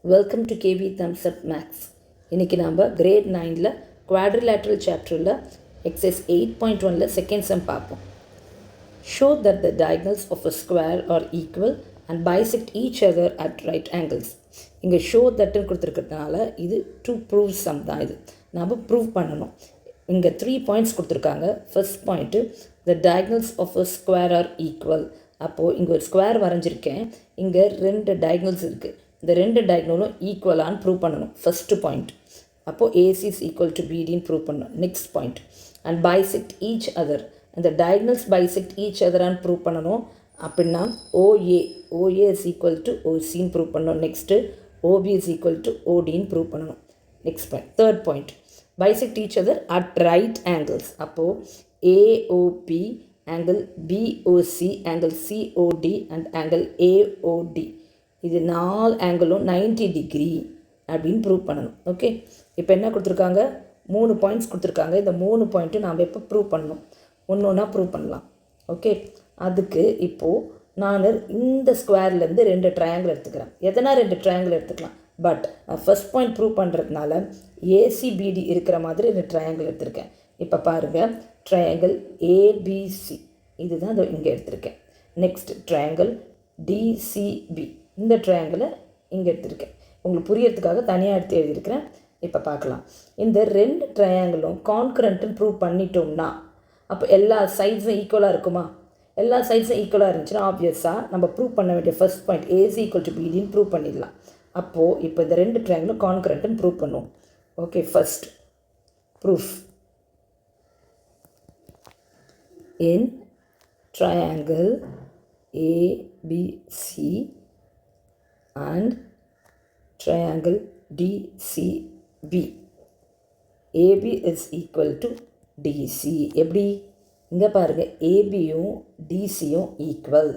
Welcome to KV thumbs up maths. இன்றைக்கி நம்ம grade 9ல் குவாட்ரிலேட்ரல் சாப்டரில் எக்ஸசைஸ் 8.1ல் செகண்ட் சம் பார்ப்போம். Show that the diagonals of a square are equal and bisect each other at right angles. இங்கே show தட்டுன்னு கொடுத்துருக்கிறதுனால இது to prove some தான். இது நம்ம ப்ரூவ் பண்ணணும். இங்கே 3 பாயிண்ட்ஸ் கொடுத்துருக்காங்க. First point the diagonals of a square are equal. அப்போது இங்கே ஒரு ஸ்கொயர் வரைஞ்சிருக்கேன். இங்கே 2 diagonals இருக்குது. இந்த 2 டயக்னலும் ஈக்குவலான்னு ப்ரூவ் பண்ணணும். First point. அப்போது ஏசி இஸ் ஈக்குவல் டு பிடின்னு ப்ரூவ் பண்ணணும். Next point, and bisect each other. இந்த டயக்னல்ஸ் பைசெக்ட் ஈச் அதரான்னு ப்ரூவ் பண்ணணும். அப்படின்னா ஓஏ இஸ் ஈக்குவல் டு ஓசின்னு ப்ரூவ் பண்ணணும். Next OB is equal to ஓடின்னு ப்ரூவ் பண்ணணும். Next point, third point, bisect each other at right angles. அப்போது AOB angle BOC angle COD and angle AOD, இது 4 ஆங்கிளும் 90 டிகிரி அப்படின்னு ப்ரூவ் பண்ணணும். Okay, இப்போ என்ன கொடுத்துருக்காங்க? 3 பாயிண்ட்ஸ் கொடுத்துருக்காங்க. இந்த 3 பாயிண்ட்டும் நாம் எப்போ ப்ரூவ் பண்ணணும்? ஒன்று ப்ரூவ் பண்ணலாம். ஓகே, அதுக்கு இப்போது நான் இந்த ஸ்கொயர்லேருந்து 2 ட்ரையாங்கிள் எடுத்துக்கிறேன். எதனா 2 ட்ரையாங்கிள் எடுத்துக்கலாம். பட் ஃபஸ்ட் பாயிண்ட் ப்ரூவ் பண்ணுறதுனால ஏசிபிடி இருக்கிற மாதிரி 2 ட்ரையாங்கிள் எடுத்திருக்கேன். இப்போ பாருங்கள், ட்ரையாங்கிள் ஏபிசி இதுதான் இங்கே எடுத்திருக்கேன். நெக்ஸ்ட் ட்ரையாங்கிள் டிசிபி, இந்த ட்ரையாங்கிளை இங்கே எடுத்திருக்கேன். உங்களுக்கு புரியறதுக்காக தனியாக எடுத்து எழுதியிருக்கிறேன். இப்போ பார்க்கலாம். இந்த 2 ட்ரையாங்கிளும் கான்கரண்ட்டுன்னு ப்ரூவ் பண்ணிட்டோம்னா அப்போ எல்லா சைட்ஸும் ஈக்குவலாக இருக்குமா? எல்லா சைட்ஸும் ஈக்குவலாக இருந்துச்சுன்னா ஆப்வியஸாக நம்ம ப்ரூவ் பண்ண வேண்டிய first point AC equal to பிடின்னு ப்ரூவ் பண்ணிடலாம். அப்போது இப்போ இந்த 2 ட்ரையாங்கிளும் கான்கரண்ட்டுன்னு ப்ரூவ் பண்ணுவோம். Okay, first proof. In triangle ABC and triangle DCB, AB is equal to DC. எப்படி? இங்கே பாருங்கள், ஏபியும் டிசியும் ஈக்குவல்.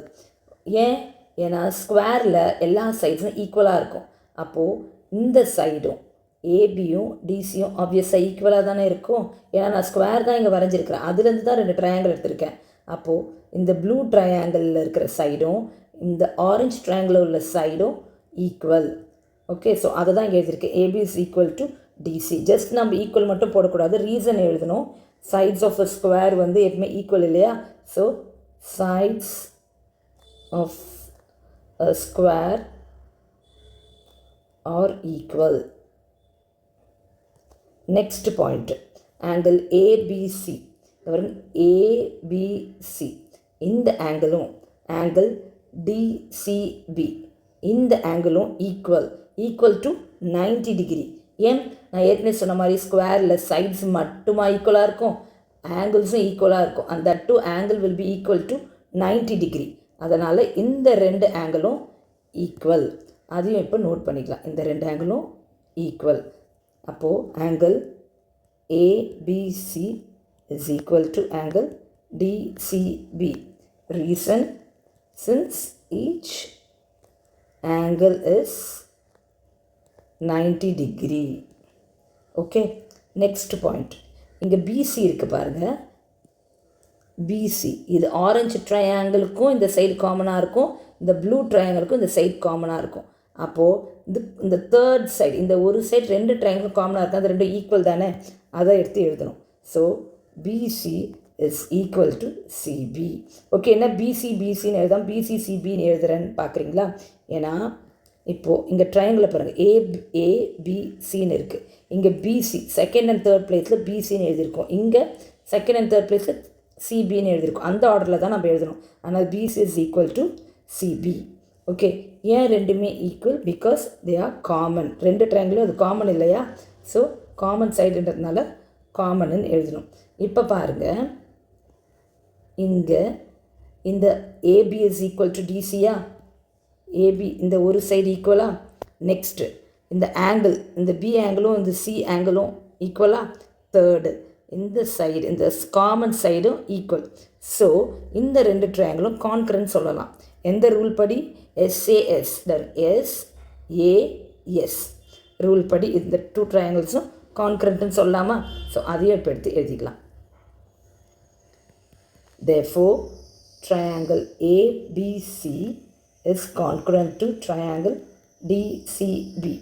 ஏன்னா ஸ்கொயரில் எல்லா சைட்ஸும் ஈக்குவலாக இருக்கும். அப்போது இந்த சைடும் ஏபியும் டிசியும் ஆப்வியஸாக ஈக்குவலாக தானே இருக்கும். ஏன்னா நான் ஸ்கொயர் தான் இங்கே வரைஞ்சிருக்கிறேன். அதுலேருந்து தான் 2 ட்ரையாங்கிள் எடுத்திருக்கேன். அப்போது இந்த ப்ளூ ட்ரையாங்கிளில் இருக்கிற சைடும் இந்த ஆரஞ்சு ட்ரையாங்கிளில் உள்ள சைடும் ஈக்குவல். ஓகே, ஸோ அதை தான் இங்கே எழுதியிருக்கேன். AB is equal to DC. Just நம்ம ஈக்குவல் மட்டும் போடக்கூடாது, ரீசன் எழுதணும். சைட்ஸ் ஆஃப் அ ஸ்கொயர் வந்து எப்பவுமே ஈக்குவல் இல்லையா? So sides of a square are equal. Next point, angle ABC. ABC இந்த ஆங்கிளும் ஆங்கிள் டிசிபி இந்த ஆங்கிளும் ஈக்குவல் டு 90 டிகிரி. ஏன்? நான் ஏற்கனவே சொன்ன மாதிரி ஸ்கொயரில் சைட்ஸ் மட்டுமா ஈக்குவலாக இருக்கும், ஆங்கிள்ஸும் ஈக்குவலாக இருக்கும். அந்த 2 angle will be equal to 90 degree. அதனால் இந்த 2 ஆங்கிளும் ஈக்குவல். அதையும் இப்போ நோட் பண்ணிக்கலாம். இந்த 2 ஆங்கிளும் ஈக்குவல். அப்போது angle ABC is equal to angle DCB. Reason, since each angle is 90 degree. Okay, next point, இங்கே பிசி இருக்குது பாருங்கள். பிசி இது ஆரஞ்சு ட்ரையாங்கிளுக்கும் இந்த சைடு காமனாக இருக்கும், இந்த ப்ளூ ட்ரையாங்கிளுக்கும் இந்த சைடு காமனாக இருக்கும். அப்போது இந்த தேர்ட் சைடு, இந்த ஒரு சைடு 2 ட்ரையாங்கிளும் காமனாக இருக்குது, அது 2 ஈக்குவல் தானே, அதை எடுத்து எழுதணும். So BC is equal to CB. Okay, என்ன பிசின்னு எழுதாமல் பிசிசிபின்னு எழுதுறேன்னு பார்க்குறீங்களா? ஏன்னா இப்போது இங்கே ட்ரையாங்கிளில் பாருங்கள், ஏபிசின்னு இருக்குது. இங்கே பிசி செகண்ட் அண்ட் தேர்ட் பிளேஸில் பிசின்னு எழுதியிருக்கோம். இங்கே செகண்ட் அண்ட் தேர்ட் பிளேஸில் சிபின்னு எழுதியிருக்கோம். அந்த ஆர்டரில் தான் நம்ம எழுதணும். ஆனால் BC is equal to CB. Okay, ஏன் ரெண்டுமே equal? Because they are common. 2 ட்ரையாங்கிளும் அது காமன் இல்லையா? ஸோ காமன் சைடுன்றதுனால காமன்னு எழுதணும். இப்போ பாருங்கள், இங்கே இந்த ஏபி இஸ் ஈக்குவல் டு டிசியா? ஏபி இந்த ஒரு சைடு ஈக்குவலா? நெக்ஸ்ட்டு இந்த ஆங்கிள், இந்த பி ஆங்கிளும் இந்த சி ஆங்கிளும் ஈக்குவலா? தேர்டு இந்த சைடு, இந்த காமன் சைடும் ஈக்குவல். ஸோ இந்த 2 ட்ரையாங்கிளும் கான்கரண்ட் சொல்லலாம். எந்த ரூல் படி? எஸ்ஏஎஸ் எஸ்ஏஎஸ் ரூல் படி இந்த 2 ட்ரையாங்கிள்ஸும் கான்கரண்ட்டுன்னு சொல்லலாமா? ஸோ அதையும் இப்போ எடுத்து எழுதிக்கலாம். Therefore, triangle ABC is congruent to triangle DCB.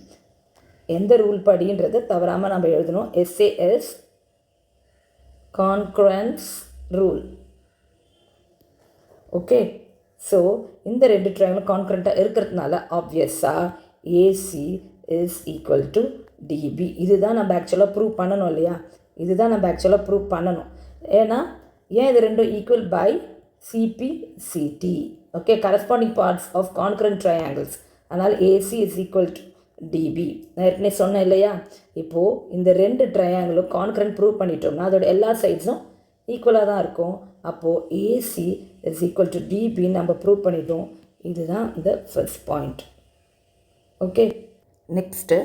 எந்த ரூல் படின்றதை தவறாமல் நம்ம எழுதணும். SAS congruence rule. Okay, so இந்த ரெண்டு ட்ரையாங்கிளும் கான்கரண்ட்டாக இருக்கிறதுனால ஆப்வியஸாக AC is equal to DB. இதுதான் நம்ம ஆக்சுவலாக ப்ரூவ் பண்ணணும் இல்லையா? இதுதான் நம்ம ஆக்சுவலாக ப்ரூவ் பண்ணணும். ஏன் இது ரெண்டும் equal by CPCT. Okay, corresponding parts of congruent triangles. அதனால் AC is equal to DB. நான் ஏற்கனவே சொன்னேன் இல்லையா? இப்போது இந்த ரெண்டு ட்ரையாங்கிளும் கான்கரண்ட் ப்ரூவ் பண்ணிட்டோம்னா அதோட எல்லா சைட்ஸும் ஈக்குவலாக தான் இருக்கும். அப்போது ஏசி இஸ் ஈக்குவல் டு டிபின்னு நம்ம ப்ரூவ் பண்ணிட்டோம். இதுதான் இந்த ஃபர்ஸ்ட் பாயிண்ட். ஓகே, நெக்ஸ்ட்டு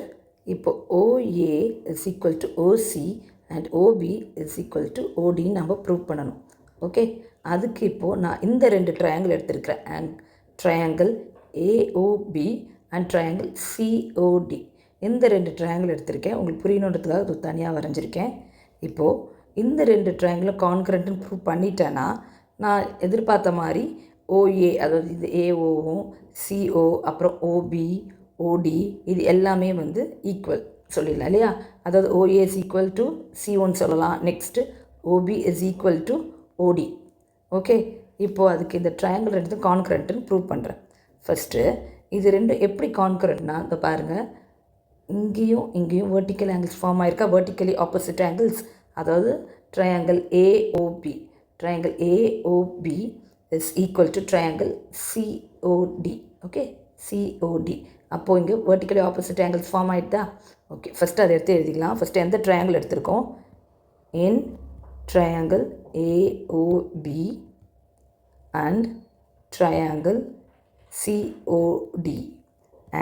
இப்போ OA is equal to OC and OB is equal to ஓடின்னு நம்ம ப்ரூவ் பண்ணணும். ஓகே, அதுக்கு இப்போது நான் இந்த ரெண்டு ட்ரையாங்கிள் எடுத்துருக்கிறேன். And triangle AOB and triangle COD. இந்த ரெண்டு ட்ரையாங்கிள் எடுத்திருக்கேன். உங்களுக்கு புரியணுன்றதுக்காக அது தனியாக வரைஞ்சிருக்கேன். இப்போது இந்த ரெண்டு ட்ரையாங்கிளும் கான்கரண்ட்டுன்னு ப்ரூவ் பண்ணிட்டேன்னா நான் எதிர்பார்த்த மாதிரி ஓஏ, அதாவது இது ஏஓவும் சிஓ அப்புறம் ஓபி ஓடி இது எல்லாமே வந்து ஈக்குவல் சொல்லிடலாம் இல்லையா? அதாவது ஓஏ இஸ் ஈக்குவல் டு சிஓன்னு சொல்லலாம். Next OB is equal to OD. Okay, இப்போது அதுக்கு இந்த ட்ரையாங்கிள் ரெண்டு கான்கரண்ட்டுன்னு ப்ரூவ் பண்ணுறேன். ஃபஸ்ட்டு இது ரெண்டும் எப்படி கான்கரண்ட்னா, இப்போ பாருங்கள், இங்கேயும் வெர்டிக்கல் ஆங்கிள்ஸ் ஃபார்ம் ஆகிருக்கா, வெர்டிக்கலி ஆப்போசிட் ஆங்கிள்ஸ். அதாவது triangle AOB is equal to triangle COD. Okay, COD. அப்போது இங்கே வெர்டிக்கலி ஆப்போசிட் ஆங்கிள்ஸ் ஃபார்ம் ஆகிட்டா? ஓகே, ஃபஸ்ட்டு அதை எடுத்து எழுதிக்கலாம். ஃபஸ்ட்டு எந்த ட்ரையாங்கிள் எடுத்திருக்கோம்? In triangle AOB and triangle COD.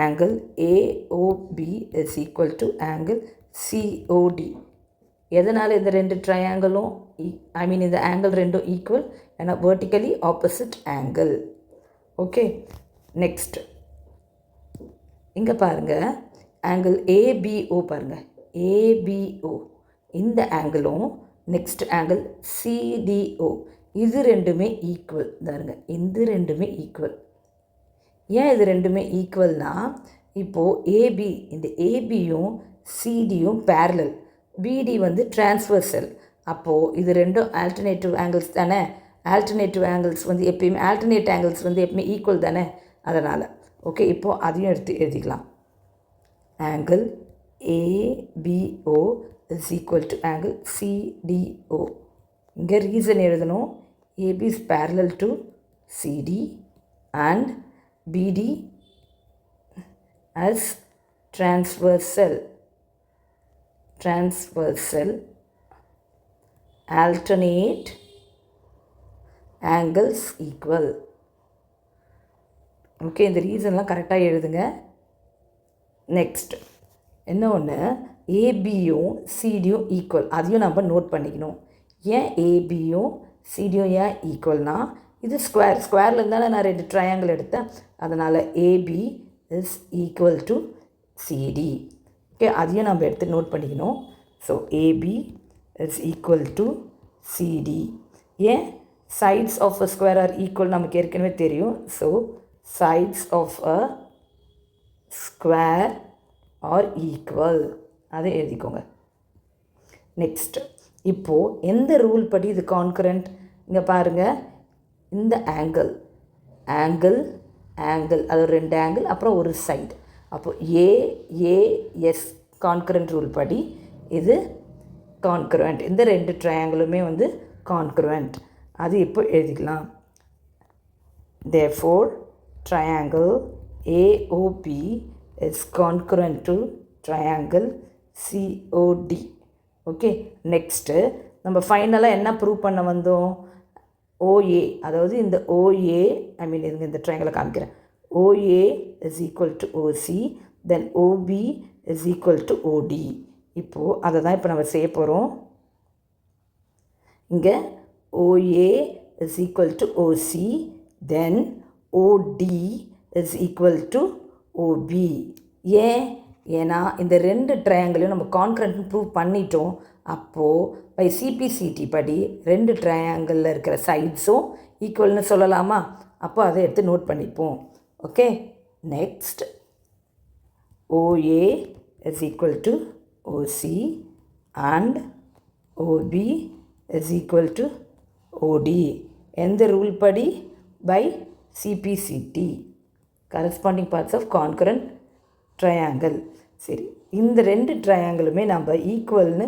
Angle AOB is equal to angle COD. எதனால் இந்த ரெண்டு ட்ரையாங்கிளும் இந்த ஆங்கிள் ரெண்டும் ஈக்குவல்? ஏன்னா vertically opposite angle. Okay, next இங்கே பாருங்கள், ஆங்கிள் ABO பாருங்கள், ABO இந்த ஆங்கிளும் நெக்ஸ்ட் ஆங்கிள் CDO இது ரெண்டுமே ஈக்குவல். பாருங்க, இது ரெண்டுமே ஈக்குவல். ஏன் இது ரெண்டுமே ஈக்குவல்னால், இப்போது ஏபி, இந்த ஏபியும் சிடியும் பேரலல், பிடி வந்து டிரான்ஸ்வர்சல். அப்போது இது ரெண்டும் ஆல்டர்னேட்டிவ் ஆங்கிள்ஸ் தானே. ஆல்டர்னேட்டிவ் ஆங்கிள்ஸ் வந்து எப்பயுமே ஈக்குவல் தானே. அதனால் ஓகே, இப்போது அதையும் எடுத்து எழுதிக்கலாம். Angle ABO is equal to angle CDO. இங்கே ரீசன் எழுதணும். AB is parallel to CD and BD as transversal alternate angles equal. Okay, இந்த ரீசன்லாம் கரெக்டாக எழுதுங்க. நெக்ஸ்ட் என்ன ஒன்று, ஏபியும் சிடியும் ஈக்குவல், அதையும் நம்ம நோட் பண்ணிக்கணும். ஏன் ஏபியும் சிடியும் ஏன் ஈக்குவல்னால், இது ஸ்கொயரில் இருந்தாலும் நான் ரெண்டு ட்ரையாங்கிள் எடுத்தேன். அதனால் AB is equal to CD. Okay, அதையும் நம்ம எடுத்து நோட் பண்ணிக்கணும். So AB is equal to CD. ஏன் sides of a square are equal நமக்கு ஏற்கனவே தெரியும். So sides of a square are equal, அதை எழுதிக்கோங்க. நெக்ஸ்ட் இப்போது எந்த ரூல் படி இது கான்கரண்ட்? இங்கே பாருங்கள், இந்த ஆங்கிள் அது ரெண்டு ஆங்கிள் அப்புறம் ஒரு சைடு. அப்போது ஏஎஸ் கான்கரண்ட் ரூல் படி இது கான்கரண்ட். இந்த ரெண்டு ட்ரையாங்கிளுமே வந்து கான்கரண்ட். அது இப்போ எழுதிக்கலாம். therefore triangle AOB is concurrent to triangle COD. Okay, next நம்ம ஃபைனலாக என்ன ப்ரூவ் பண்ண வந்தோம்? OA, அதாவது இந்த OA, இதுங்க இந்த ட்ரையாங்கிளை காமிக்கிறேன். OA is equal to OC, then OB is equal to OD. இப்போது அதை தான் இப்போ நம்ம செய்ய போகிறோம். இங்கே OA is equal to OC, then OD is equal to OB. ஏன்னா இந்த ரெண்டு ட்ரையாங்கிளையும் நம்ம கான்கரண்ட்னு ப்ரூவ் பண்ணிட்டோம். அப்போது பை சிபிசிடி படி ரெண்டு ட்ரையாங்கிளில் இருக்கிற சைட்ஸும் ஈக்குவல்னு சொல்லலாமா? அப்போ அதை எடுத்து நோட் பண்ணிப்போம். Okay, next OA is equal to OC and OB is equal to OD. எந்த ரூல் படி? by CPCT, corresponding parts of concurrent triangle. சரி, இந்த ரெண்டு ட்ரையாங்கிளுமே நம்ம ஈக்குவல்னு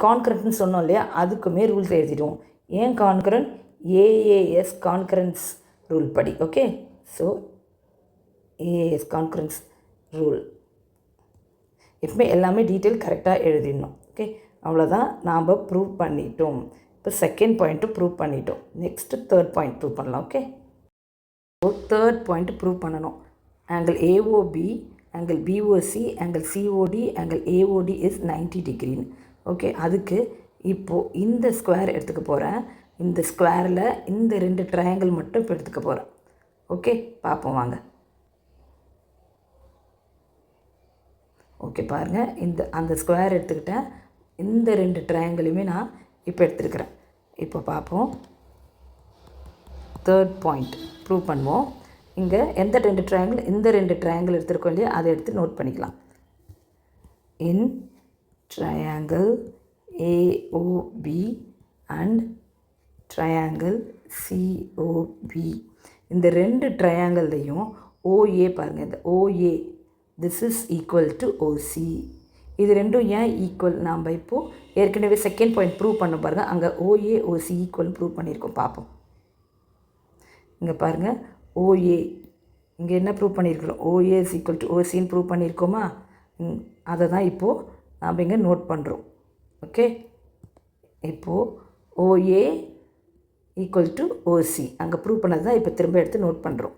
கான்கரண்ட்னு சொன்னோம் இல்லையா, அதுக்குமே ரூல்ஸ் எழுதிடுவோம். ஏன் கான்கரண்ட்? AAS கான்கரன்ஸ் ரூல் படி. Okay, so AAS concurrence rule எப்பவுமே எல்லாமே டீட்டெயில் கரெக்டாக எழுதிடணும். ஓகே, அவ்வளோதான், நாம் ப்ரூவ் பண்ணிட்டோம். இப்போ செகண்ட் பாயிண்ட்டும் ப்ரூவ் பண்ணிட்டோம். நெக்ஸ்ட்டு தேர்ட் பாயிண்ட் ப்ரூவ் பண்ணலாம். Okay, so third point prove பண்ணணும். Angle AOB, angle BOC, angle COD, angle AOD is 90 டிகிரின்னு. ஓகே, அதுக்கு இப்போது இந்த ஸ்கொயர் எடுத்துக்க போகிறேன். இந்த ஸ்கொயரில் இந்த ரெண்டு ட்ரையாங்கிள் மட்டும் இப்போ எடுத்துக்க போகிறேன். ஓகே, பார்ப்போம் வாங்க. ஓகே, பாருங்கள், அந்த ஸ்கொயர் எடுத்துக்கிட்டேன். இந்த ரெண்டு ட்ரையாங்கிளுமே நான் இப்போ எடுத்துருக்கிறேன். இப்போ பார்ப்போம். தேர்ட் பாயிண்ட் ப்ரூவ் பண்ணுவோம். இங்கே எந்த ரெண்டு ட்ரையாங்கிள்? இந்த ரெண்டு ட்ரையாங்கிள் எடுத்துருக்கோம் இல்லையா, அதை எடுத்து நோட் பண்ணிக்கலாம். இன் triangle AOB and triangle COB, இந்த ரெண்டு ட்ரையாங்கிள்லையும் OA பாருங்கள், இந்த OA this is equal to OC. இது ரெண்டும் ஏன் ஈக்குவல்? நாம் இப்போது ஏற்கனவே செகண்ட் பாயிண்ட் ப்ரூவ் பண்ண பாருங்கள். அங்கே OA OC ஈக்குவல் ப்ரூவ் பண்ணியிருக்கோம். பார்ப்போம். இங்கே பாருங்கள், OA இங்கே என்ன ப்ரூவ் பண்ணியிருக்கிறோம்? OA இஸ் ஈக்குவல் டு OCன்னு ப்ரூவ் பண்ணியிருக்கோமா? அதை தான் இப்போது நாம் இங்கே நோட் பண்ணுறோம். ஓகே, இப்போது OA ஈக்குவல் டு OC அங்கே ப்ரூவ் பண்ணது தான் இப்போ திரும்ப எடுத்து நோட் பண்ணுறோம்.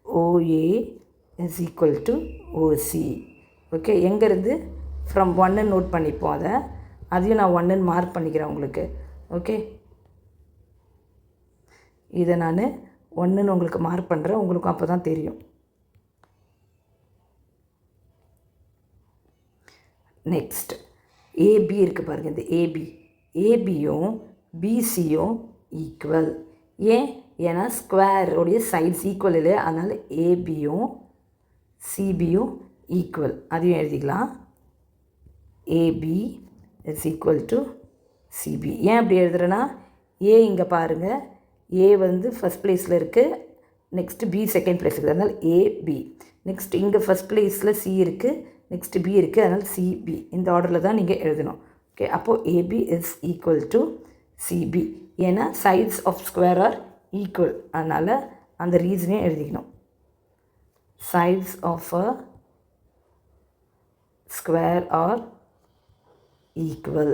OA is equal to OC. Okay, எங்கேருந்து? ஃப்ரம் 1ன்னு நோட் பண்ணிப்போம். அதையும் நான் 1ன்னு மார்க் பண்ணிக்கிறேன் உங்களுக்கு. ஓகே, இதை நான் 1ன்னு உங்களுக்கு மார்க் பண்ணுறேன், உங்களுக்கும் அப்போ தான் தெரியும். நெக்ஸ்ட் AB இருக்குது பாருங்கள், இந்த ABயும் BCயும் ஈக்குவல். ஏன்னா ஸ்கொயருடைய சைட்ஸ் ஈக்குவல் இல்லையா, அதனால் ABயும் CBயும் ஈக்குவல். அதையும் எழுதிக்கலாம். AB is equal to CB. ஏன் அப்படி எழுதுறேன்னா, A இங்கே பாருங்கள், A வந்து ஃபஸ்ட் பிளேஸில் இருக்குது, நெக்ஸ்ட்டு B செகண்ட் பிளேஸ் இருக்குது, அதனால் AB. நெக்ஸ்ட் இங்கே ஃபஸ்ட் பிளேஸில் C இருக்குது, நெக்ஸ்ட்டு B இருக்குது, அதனால் CB. இந்த ஆர்டரில் தான் நீங்கள் எழுதணும். ஓகே, அப்போது AB is equal to CB. ஏன்னா sides of square are equal, அதனால் அந்த ரீசனே எழுதிக்கணும். sides of a square are equal.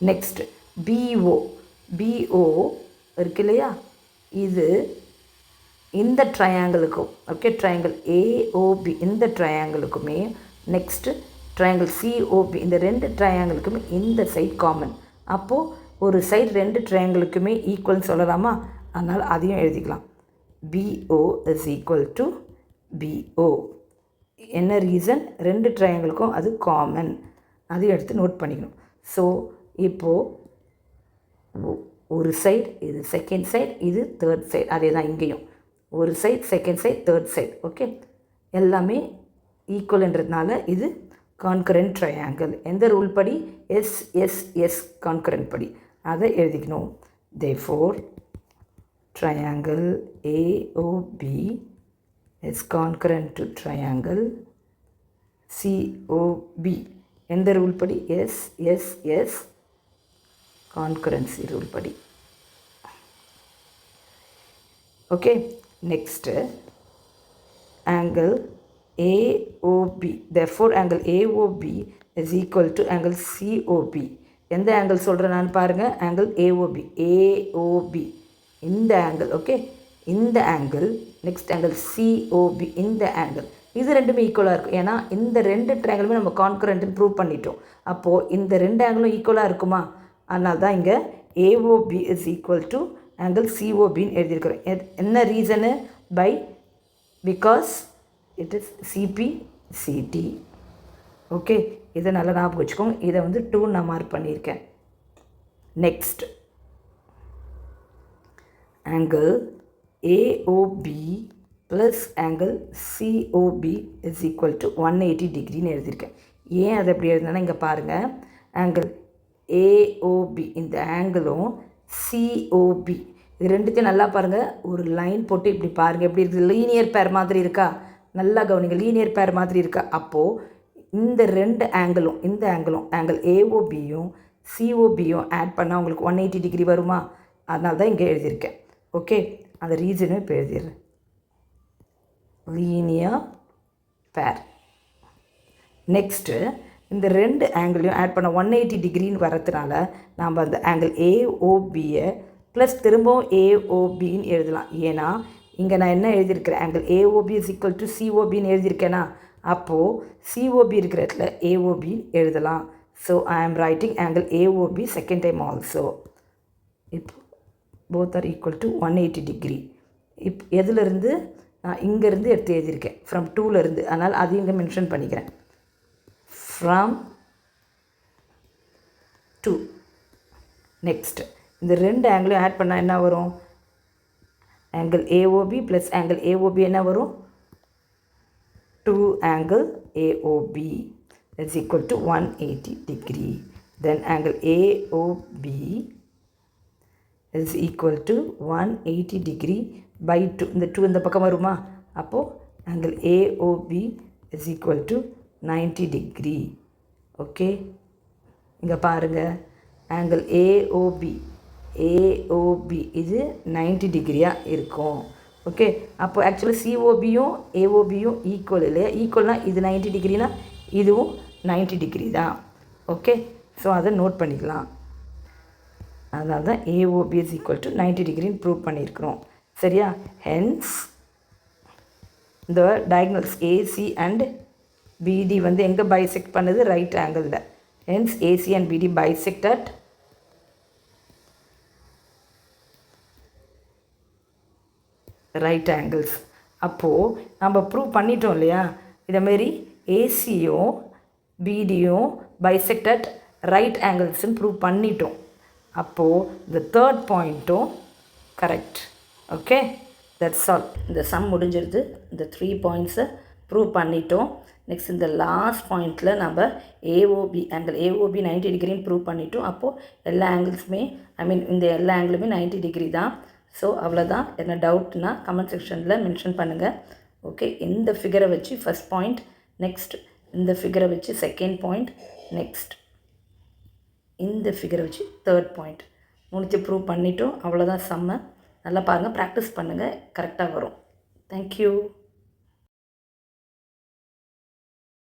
Next BO இருக்கு இல்லையா, இது இந்த ட்ரையாங்கிளுக்கும், ஓகே, ட்ரையாங்கிள் AOB இந்த ட்ரையாங்கிளுக்குமே, நெக்ஸ்ட்டு ட்ரையாங்கிள் COB இந்த ரெண்டு ட்ரையாங்கிளுக்குமே இந்த சைட் காமன். அப்போது ஒரு சைடு ரெண்டு ட்ரையாங்கிளுக்குமே ஈக்குவல்னு சொல்லலாமா? அதனால் அதையும் எழுதிக்கலாம். BO is equal to BO. என்ன ரீசன்? ரெண்டு ட்ரையாங்கிளுக்கும் அது காமன், அதையும் எடுத்து நோட் பண்ணிக்கணும். ஸோ இப்போது ஒரு சைடு, இது செகண்ட் சைடு, இது தேர்ட் சைடு, அதே தான் இங்கேயும் ஒரு side, second side, third side. Okay, எல்லாமே ஈக்குவல்ன்றதுனால இது கான்கரண்ட் ட்ரையாங்கிள். எந்த ரூல் படி? SSS கான்கரண்ட் படி அதை எழுதிக்கணும். Therefore triangle AOB is concurrent to triangle COB. எந்த ரூல் படி? SSS concurrency ரூல் படி. Okay, next angle AOB. Therefore angle AOB is equal to angle COB. எந்த ஆங்கிள் சொல்கிறேன் நான் பாருங்கள், ஆங்கிள் AOB இந்த ஆங்கிள். ஓகே, இந்த ஆங்கிள், நெக்ஸ்ட் ஆங்கிள் COB இந்த ஆங்கிள், இது ரெண்டுமே ஈக்குவலாக இருக்கும். ஏன்னா இந்த ரெண்டு ட்ரையாங்கிளுமே நம்ம கான்கரண்ட்னு ப்ரூவ் பண்ணிட்டோம். அப்போது இந்த ரெண்டு ஆங்கிளும் ஈக்குவலாக இருக்குமா? அதனால தான் இங்கே AOB is equal to angle COBன்னு எழுதியிருக்கிறோம். என்ன reason? By because it is CPCT. Okay, இதை நல்லா ஞாபகம் வச்சுக்கோங்க. இதை வந்து 2 நான் மார்க் பண்ணியிருக்கேன். Next angle AOB plus angle COP is equal to 180 டிகிரின்னு எழுதியிருக்கேன். ஏன் அதை எப்படி எழுதுனா இங்கே பாருங்கள், ஆங்கிள் ஏஓபி இந்த ஆங்கிளும் சிஓபி இது ரெண்டுத்தையும் நல்லா பாருங்கள், ஒரு லைன் போட்டு இப்படி பாருங்கள் எப்படி இருக்குது, லீனியர் பேர் மாதிரி இருக்கா, நல்லா கவனிங்க, லீனியர் பேர் மாதிரி இருக்கா. அப்போது இந்த ரெண்டு ஆங்கிளும் இந்த ஆங்கிளும் ஆங்கிள் ஏஓபியும் சிஓபியும் ஆட் பண்ணால் உங்களுக்கு 180 டிகிரி வருமா, அதனால தான் இங்கே எழுதியிருக்கேன். ஓகே, அந்த ரீசனும் இப்போ எழுதிடுறேன். லீனியர் பேர். நெக்ஸ்ட்டு இந்த ரெண்டு ஆங்கிளையும் ஆட் பண்ண 180 டிகிரின்னு வரதுனால நாம் அந்த ஆங்கிள் ஏஓபியை ப்ளஸ் திரும்பவும் ஏஓபின்னு எழுதலாம். ஏன்னா இங்கே நான் என்ன எழுதியிருக்கிறேன், angle AOB is equal to சிஓபின்னு எழுதியிருக்கேன்னா, அப்போது சிஓபி இருக்கிற இடத்துல ஏஓபின்னு எழுதலாம். So I am writing angle AOB second time also. இப்போ both are equal to 180 degree. எதுலேருந்து, நான் இங்கேருந்து எடுத்து எழுதியிருக்கேன், ஃப்ரம் 2லேருந்து, அதனால் அது இங்கே மென்ஷன் பண்ணிக்கிறேன். ஃப்ரம் 2. நெக்ஸ்ட் இந்த ரெண்டு ஆங்கிளையும் ஆட் பண்ணால் என்ன வரும், angle AOB plus angle AOB என்ன வரும், 2 angle AOB is equal to 180 degree. Then angle AOB is equal to 180 degree by 2. இந்த 2 இந்த பக்கம் வருமா, அப்போது angle AOB is equal to 90 degree. Okay, இங்கே பாருங்கள், angle AOB இது 90 டிகிரியாக இருக்கும். ஓகே, அப்போ ஆக்சுவலி சிஓபியும் ஏஓபியும் ஈக்குவல் இல்லையா, ஈக்குவல்னால் இது 90 டிகிரினா இதுவும் 90 டிகிரி தான். ஓகே, ஸோ அதை நோட் பண்ணிக்கலாம். அதனால தான் ஏஓபி இஸ் ஈக்குவல் டு 90 டிகிரின்னு ப்ரூவ் பண்ணியிருக்கிறோம். சரியா, ஹென்ஸ் இந்த டயக்னல்ஸ் ஏசி அண்ட் பிடி வந்து எங்கே பைசெக்ட் பண்ணுது, ரைட் ஆங்கிளில். ஹென்ஸ் ஏசி அண்ட் பிடி பைசெக்ட் அட் ரைட் ஆங்கிள்ஸ். அப்போது நம்ம ப்ரூவ் பண்ணிட்டோம் இல்லையா, இதேமாரி ஏசியும் பிடியும் பைசெக்ட் அட் ரைட் ஆங்கிள்ஸ்ன்னு ப்ரூவ் பண்ணிட்டோம். அப்போது இந்த தேர்ட் பாயிண்ட்டும் கரெக்ட். Okay, that's all. இந்த சம் முடிஞ்சிருது. இந்த 3 பாயிண்ட்ஸை ப்ரூவ் பண்ணிட்டோம். நெக்ஸ்ட் இந்த லாஸ்ட் பாயிண்ட்டில் நம்ம ஏஓபி ஆங்கிள் ஏஓபி 90 டிகிரின்னு ப்ரூவ் பண்ணிட்டோம். அப்போது எல்லா ஆங்கிள்ஸுமே இந்த எல்லா ஆங்கிளுமே 90 டிகிரி தான். ஸோ அவ்வளோதான். என்ன டவுட்னா கமெண்ட் செக்ஷனில் மென்ஷன் பண்ணுங்கள். ஓகே, இந்த ஃபிகரை வச்சு ஃபஸ்ட் பாயிண்ட், நெக்ஸ்ட் இந்த ஃபிகரை வச்சு செகண்ட் பாயிண்ட், நெக்ஸ்ட் இந்த ஃபிகரை வச்சு தேர்ட் பாயிண்ட், மூணுத்தையும் ப்ரூவ் பண்ணிட்டோம். அவ்வளோதான் சம்ம. நல்லா பாருங்கள், ப்ராக்டிஸ் பண்ணுங்கள், கரெக்டாக வரும். தேங்க்யூ.